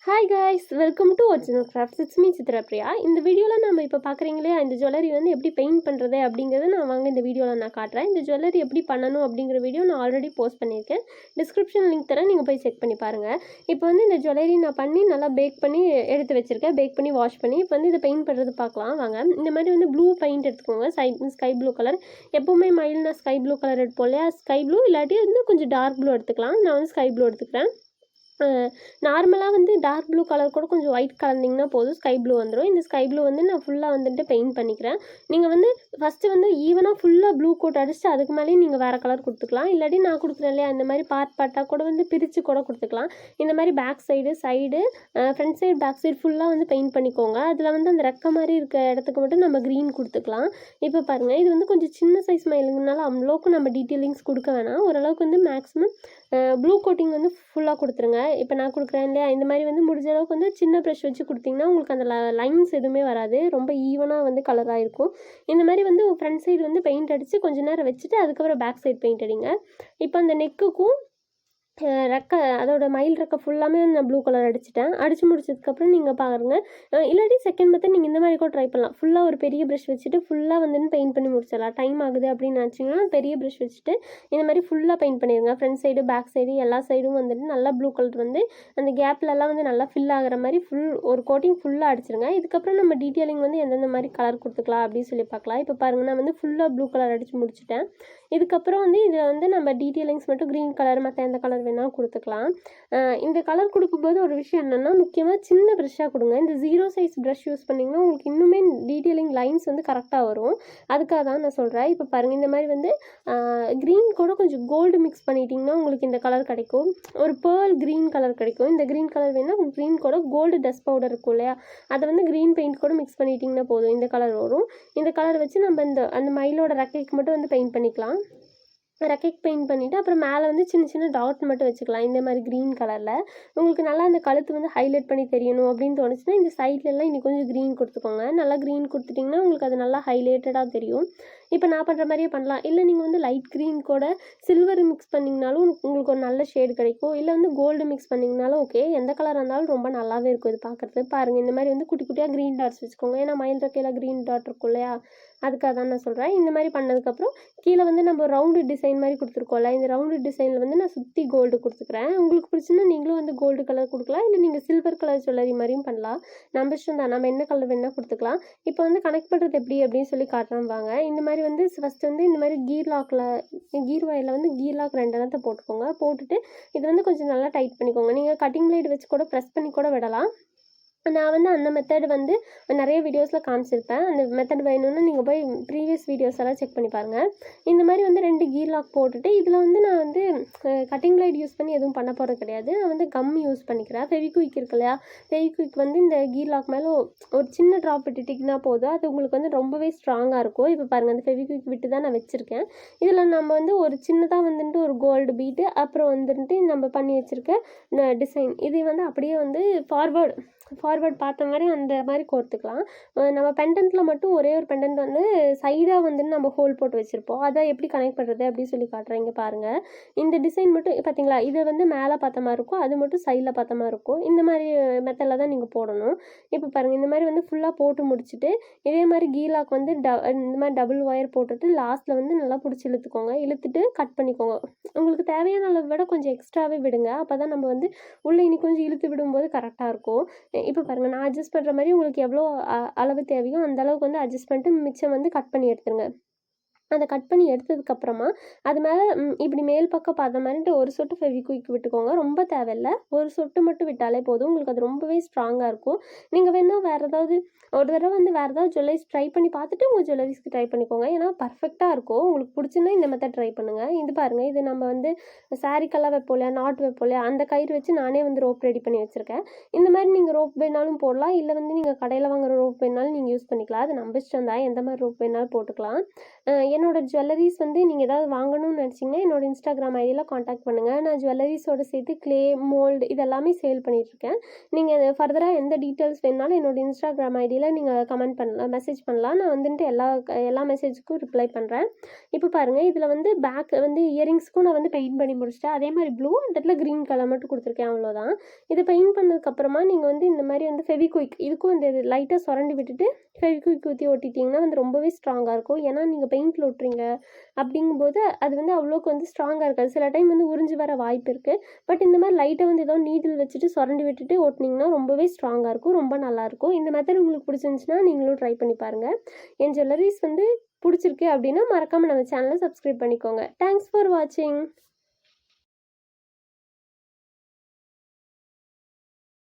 Hi guys, welcome to original crafts. It's me Chitra Priya. இந்த வீடியோவில் நம்ம இப்போ பார்க்குறீங்களே இந்த ஜுவல்லரி வந்து எப்படி பெயிண்ட் பண்ணுறது அப்படிங்கிறத நான் இந்த வீடியோவில் நான் காட்டுறேன். இந்த ஜுவல்லரி எப்படி பண்ணணும் அப்படிங்கிற வீடியோ நான் ஆல்ரெடி போஸ்ட் பண்ணியிருக்கேன். டிஸ்கிரிப்ஷன் லிங்க் தரேன், நீங்கள் போய் செக் பண்ணி பாருங்கள். இப்போ வந்து இந்த ஜுவல்லரி நான் பண்ணி நல்லா பேக் பண்ணி எடுத்து வச்சுருக்கேன். பேக் பண்ணி வாஷ் பண்ணி இப்போ வந்து இதை பெயிண்ட் பண்ணுறது பார்க்கலாம் வாங்க. இந்த மாதிரி வந்து ப்ளூ பெயிண்ட் எடுத்துக்கோங்க. Sky blue colour. எப்போவுமே மயில்னா ஸ்கை ப்ளூ கலர் எடுப்போம் இல்லையா? ஸ்கை ப்ளூ இல்லாட்டி வந்து கொஞ்சம் டார்க் ப்ளூ எடுத்துக்கலாம். நான் வந்து ஸ்கை ப்ளூ எடுத்துக்கிறேன். நார்மலாக வந்து டார்க் ப்ளூ கலர் கூட கொஞ்சம் ஒயிட் கலந்திங்கன்னா போதும், ஸ்கை ப்ளூ வந்துடும். இந்த ஸ்கை ப்ளூ வந்து நான் ஃபுல்லாக வந்துட்டு பெயிண்ட் பண்ணிக்கிறேன். நீங்கள் வந்து ஃபஸ்ட்டு வந்து ஈவனாக ஃபுல்லாக ப்ளூ கோட் அடிச்சுட்டு அதுக்கு மேலேயும் நீங்கள் வேறு கலர் கொடுத்துக்கலாம். இல்லாட்டி நான் கொடுக்குறேன் இல்லையா இந்த மாதிரி பார்ட்டாக கூட வந்து பிரித்து கூட கொடுத்துக்கலாம். இந்த மாதிரி back side front side back side ஃபுல்லாக வந்து பெயிண்ட் பண்ணிக்கோங்க. அதில் வந்து அந்த ரெக்க மாதிரி இருக்க இடத்துக்கு மட்டும் நம்ம க்ரீன் கொடுத்துக்கலாம். இப்போ பாருங்கள், இது வந்து கொஞ்சம் சின்ன சைஸ் மயிலுங்கனால அவ்வளோக்கு நம்ம டீட்டெயிலிங்ஸ் கொடுக்க வேணாம். ஓரளவுக்கு வந்து மேக்ஸிமம் ப்ளூ கோட்டிங் வந்து ஃபுல்லாக கொடுத்துருங்க. இப்போ நான் கொடுக்குறேன் இல்லையா, இந்த மாதிரி வந்து முடிஞ்ச அளவுக்கு வந்து சின்ன ப்ரஷ் வச்சு கொடுத்திங்கன்னா உங்களுக்கு அந்த லைன்ஸ் எதுவுமே வராது, ரொம்ப ஈவனாக வந்து கலராக இருக்கும். இந்த மாதிரி வந்து ஃப்ரண்ட் சைடு வந்து பெயிண்ட் அடித்து கொஞ்சம் நேரம் வச்சுட்டு அதுக்கப்புறம் பேக் சைடு பெயிண்ட் அடிங்க. இப்போ அந்த நெக்குக்கும் ரெக்கை, அதோட மயில் ரெக்கை ஃபுல்லாமே நான் ப்ளூ கலர் அடித்து முடிச்சதுக்கப்புறம் நீங்கள் பாருங்கள். இல்லாட்டி செகண்ட் மெத்தட் நீங்கள் இந்த மாதிரி கூட ட்ரை பண்ணலாம். ஃபுல்லாக ஒரு பெரிய ப்ரஷ் வச்சுட்டு ஃபுல்லாக வந்து பெயிண்ட் பண்ணி முடிச்சிடலாம். டைம் ஆகுது அப்படின்னு நினச்சிங்கன்னா பெரிய ப்ரஷ் வச்சுட்டு இந்த மாதிரி ஃபுல்லாக பெயிண்ட் பண்ணிடுங்க. ஃப்ரண்ட் சைடு பேக் சைடு எல்லா சைடும் வந்துட்டு நல்லா ப்ளூ கலர் வந்து அந்த கேப்லலாம் வந்து நல்லா ஃபில் ஆகிற மாதிரி ஒரு கோட்டிங் ஃபுல்லாக அடிச்சிருங்க. இதுக்கப்புறம் நம்ம டீட்டெயிலிங் வந்து எந்தெந்த மாதிரி கலர் கொடுத்துக்கலாம் அப்படின்னு சொல்லி பார்க்கலாம். இப்போ பாருங்கள், நான் வந்து ஃபுல்லாக ப்ளூ கலர் அடித்து முடிச்சிட்டேன். இதுக்கப்புறம் வந்து இதில் வந்து நம்ம டீட்டெயிலிங்ஸ் மட்டும் க்ரீன் கலர் மற்ற எந்த கலர் வேணாலும் கொடுத்துக்கலாம். இந்த கலர் கொடுக்கும்போது ஒரு விஷயம் என்னென்னா, முக்கியமாக சின்ன ப்ரஷ்ஷாக கொடுங்க. இந்த 0 சைஸ் ப்ரஷ் யூஸ் பண்ணிங்கன்னா உங்களுக்கு இன்னுமே டீட்டெயிலிங் லைன்ஸ் வந்து கரெக்டாக வரும். அதுக்காக தான் நான் சொல்கிறேன். இப்போ பாருங்கள், இந்த மாதிரி வந்து க்ரீன் கூட கொஞ்சம் கோல்டு மிக்ஸ் பண்ணிட்டிங்கன்னா உங்களுக்கு இந்த கலர் கிடைக்கும். ஒரு பேர்ல் க்ரீன் கலர் கிடைக்கும். இந்த க்ரீன் கலர் வேணால் க்ரீன் கூட கோல்டு டஸ்ட் பவுடர் இருக்கும் இல்லையா, அதை வந்து க்ரீன் பெயிண்ட் கூட மிக்ஸ் பண்ணிட்டிங்கன்னா போதும், இந்த கலர் வரும். இந்த கலர் வச்சு நம்ம அந்த மயிலோட ரெக்கைக்கு மட்டும் வந்து பெயிண்ட் பண்ணிக்கலாம். ரெக்கைக்கு பெயிண்ட் பண்ணிவிட்டு அப்புறம் மேலே வந்து சின்ன சின்ன டாட் மட்டும் வச்சுக்கலாம் இந்த மாதிரி க்ரீன் கலரில். உங்களுக்கு நல்லா அந்த கழுத்து வந்து ஹைலைட் பண்ணி தெரியணும் அப்படின்னு தோணுச்சுன்னா இந்த சைட்லலாம் இன்னும் கொஞ்சம் க்ரீன் கொடுத்துக்கோங்க. நல்லா க்ரீன் கொடுத்துட்டிங்கன்னா உங்களுக்கு அது நல்லா ஹைலைட்டடாக தெரியும். இப்போ நான் பண்ணுற மாதிரியே பண்ணலாம். இல்லை நீங்கள் வந்து லைட் க்ரீன் கூட சில்வர் மிக்ஸ் பண்ணிங்கனாலும் உங்களுக்கு ஒரு நல்ல ஷேடு கிடைக்கும். இல்லை வந்து கோல்டு மிக்ஸ் பண்ணிங்கனாலும் ஓகே. எந்த கலராக இருந்தாலும் ரொம்ப நல்லாவே இருக்கும் இது பார்க்குறது. பாருங்கள், இந்த மாதிரி வந்து குட்டி குட்டியாக க்ரீன் டாட்ஸ் வச்சுக்கோங்க. ஏன்னா மயில் ரெக்கையில் க்ரீன் டாட் இருக்கும் இல்லையா, அதுக்காக தான் நான் சொல்கிறேன். இந்த மாதிரி பண்ணதுக்கப்புறம் கீழே வந்து நம்ம ரவுண்டு டிசைன் மாதிரி கொடுத்துருக்கோம்ல, இந்த ரவுண்டு டிசைனில் வந்து நான் சுற்றி கோல்டு கொடுத்துக்கிறேன். உங்களுக்கு பிடிச்சுன்னா நீங்களும் வந்து கோல்டு கலர் கொடுக்கலாம். இல்லை நீங்கள் சில்வர் கலர் ஜுவல்லரி மாதிரியும் பண்ணலாம். நம்ம இஷ்டம் தான், நம்ம என்ன கலர் வேணால் கொடுத்துக்கலாம். இப்போ வந்து கனெக்ட் பண்ணுறது எப்படி அப்படின்னு சொல்லி காட்டுறேன் வாங்க. இந்த மாதிரி வந்து ஃபஸ்ட்டு வந்து இந்த மாதிரி கீர் ஒயரில் வந்து கீர் லாக் 2 இடத்த போட்டுக்கோங்க. போட்டுட்டு இது வந்து கொஞ்சம் நல்லா டைட் பண்ணிக்கோங்க. நீங்கள் கட்டிங் பிளேட் வச்சு கூட ப்ரெஸ் பண்ணி கூட விடலாம். நான் வந்து அந்த மெத்தட் வந்து நிறைய வீடியோஸில் காமிச்சிருப்பேன். அந்த மெத்தட் வேணும்னா நீங்கள் போய் ப்ரீவியஸ் வீடியோஸ் எல்லாம் செக் பண்ணி பாருங்கள். இந்த மாதிரி வந்து 2 கீர் லாக் போட்டுட்டு இதில் வந்து நான் வந்து கட்டிங் பிளேட் யூஸ் பண்ணி எதுவும் பண்ண போகிறது கிடையாது. நான் வந்து கம் யூஸ் பண்ணிக்கிறேன். ஃபெவிக்விக் இருக்கு இல்லையா, ஃபெவிக்விக் வந்து இந்த கீர் லாக் மேலே ஒரு சின்ன ட்ராப் விட்டுட்டிங்கன்னா போதும், அது உங்களுக்கு வந்து ரொம்பவே ஸ்ட்ராங்காக இருக்கும். இப்போ பாருங்கள், அந்த ஃபெவிக்விக் விட்டு தான் நான் வச்சுருக்கேன். இதில் நம்ம வந்து ஒரு சின்னதாக வந்துட்டு ஒரு கோல்டு பீட்டு, அப்புறம் வந்துட்டு நம்ம பண்ணி வச்சுருக்க டிசைன், இது வந்து அப்படியே வந்து ஃபார்வர்ட் பார்த்த மாதிரி அந்த மாதிரி கோர்த்துக்கலாம். நம்ம பெண்டன்ட்டில் மட்டும் ஒரே ஒரு பெண்டன்ட் வந்து சைடாக வந்து நம்ம ஹோல் போட்டு வச்சுருப்போம். அதை எப்படி கனெக்ட் பண்ணுறது அப்படின்னு சொல்லி காட்டுறேன். இங்கே பாருங்கள், இந்த டிசைன் மட்டும் பார்த்தீங்களா, இதை வந்து மேலே பார்த்த மாதிரி இருக்கும், அது மட்டும் சைடில் பார்த்த மாதிரி இருக்கும். இந்த மாதிரி மெத்தடில் தான் நீங்கள் போடணும். இப்போ பாருங்கள், இந்த மாதிரி வந்து ஃபுல்லாக போட்டு முடிச்சுட்டு இதே மாதிரி கீலாக் வந்து இந்த மாதிரி டபுள் ஒயர் போட்டுட்டு லாஸ்ட்டில் வந்து நல்லா பிடிச்சி இழுத்துட்டு கட் பண்ணிக்கோங்க. உங்களுக்கு தேவையான அளவை விட கொஞ்சம் எக்ஸ்ட்ராவே விடுங்க. அப்போ தான் நம்ம வந்து உள்ளே இனி கொஞ்சம் இழுத்து விடும்போது கரெக்டாக இருக்கும். இப்போ பாருங்கள், நான் அட்ஜஸ்ட் பண்ணுற மாதிரி உங்களுக்கு எவ்வளோ அளவு தேவையோ அந்த அளவுக்கு வந்து அட்ஜஸ்ட் பண்ணிட்டு மிச்சம் வந்து கட் பண்ணி எடுத்துருங்க. அதை கட் பண்ணி எடுத்ததுக்கப்புறமா அது மேலே இப்படி மேல் பக்கம் பார்த்த மாதிரிட்டு ஒரு சொட்டு ஃபெவிக்விக் விட்டுக்கோங்க. ரொம்ப தேவையில்லை, ஒரு சொட்டு மட்டும் விட்டாலே போதும். உங்களுக்கு அது ரொம்பவே ஸ்ட்ராங்காக இருக்கும். நீங்கள் வேணால் வேறு ஏதாவது ஒரு தடவை வந்து வேறு ஏதாவது ஜுவல்லரிஸ் ட்ரை பண்ணி பார்த்துட்டு உங்கள் ஜுவல்லரிஸ்க்கு ட்ரை பண்ணிக்கோங்க. ஏன்னா பர்ஃபெக்டாக இருக்கும். உங்களுக்கு பிடிச்சுன்னா இந்த மெத்தட் ட்ரை பண்ணுங்கள். இது பாருங்கள், இது நம்ம வந்து சாரிக்கெல்லாம் வைப்போம் இல்லையா, நாட் வைப்போம் இல்லையா, அந்த கயிறு வச்சு நானே வந்து ரோப் ரெடி பண்ணி வச்சுருக்கேன். இந்த மாதிரி நீங்கள் ரோப் வேணாலும் போடலாம். இல்லை வந்து நீங்கள் கடையில் வாங்குகிற ரோப் வேணாலும் நீங்கள் யூஸ் பண்ணிக்கலாம். அது நம்ம இஷ்டம் தான், எந்த மாதிரி ரோப் வேணாலும் போட்டுக்கலாம். என்னோட ஜுவல்லரிஸ் வந்து நீங்கள் ஏதாவது வாங்கணும்னு நினச்சிங்கன்னா என்னோட இன்ஸ்டாகிராம் ஐடியில் காண்டாக்ட் பண்ணுங்கள். நான் ஜுவல்லரிஸோடு சேர்த்து க்ளே, மோல்டு இதெல்லாமே சேல் பண்ணிகிட்ருக்கேன். நீங்கள் ஃபர்தராக எந்த டீட்டெயில்ஸ் வேணுனாலும் என்னோட இன்ஸ்டாகிராம் ஐடியில் நீங்கள் கமெண்ட் பண்ணலாம், மெசேஜ் பண்ணலாம். நான் வந்துட்டு எல்லா மெசேஜுக்கும் ரிப்ளை பண்ணுறேன். இப்போ பாருங்கள், இதில் வந்து பேக் வந்து இயரிங்ஸ்க்கும் நான் வந்து பெயிண்ட் பண்ணி முடிச்சிட்டேன். அதே மாதிரி ப்ளூ அந்த இடத்துல க்ரீன் கலர் மட்டும் கொடுத்துருக்கேன், அவ்வளோதான். இதை பெயிண்ட் பண்ணதுக்கப்புறமா நீங்கள் வந்து இந்த மாதிரி வந்து ஃபெவிக்விக் இதுக்கும் இந்த லைட்டாக சுரண்டி விட்டுட்டு ஃபெவிக்விக் ஊற்றி ஒட்டிட்டிங்கன்னா வந்து ரொம்பவே ஸ்ட்ராங்காக இருக்கும். ஏன்னா நீங்கள் பெயிண்டில் ஒட்டுறீங்க அப்படிங்கும்போது அது வந்து அவ்வளோக்கு வந்து ஸ்ட்ராங்காக இருக்காது. சில டைம் வந்து உறிஞ்சி வர வாய்ப்பு இருக்குது. பட் இந்த மாதிரி லைட்டாக வந்து ஏதோ நீடில் வச்சுட்டு சுரண்டி விட்டுட்டு ஓட்டினீங்கன்னா ரொம்பவே ஸ்ட்ராங்காக இருக்கும், ரொம்ப நல்லாயிருக்கும். இந்த மெத்தட் உங்களுக்கு பிடிச்சிருந்துச்சுன்னா நீங்களும் ட்ரை பண்ணி பாருங்கள். என் ஜுவல்லரிஸ் வந்து பிடிச்சிருக்கு அப்படின்னா மறக்காமல் நம்ம சேனலை சப்ஸ்கிரைப் பண்ணிக்கோங்க. தேங்க்ஸ் ஃபார் வாட்சிங்.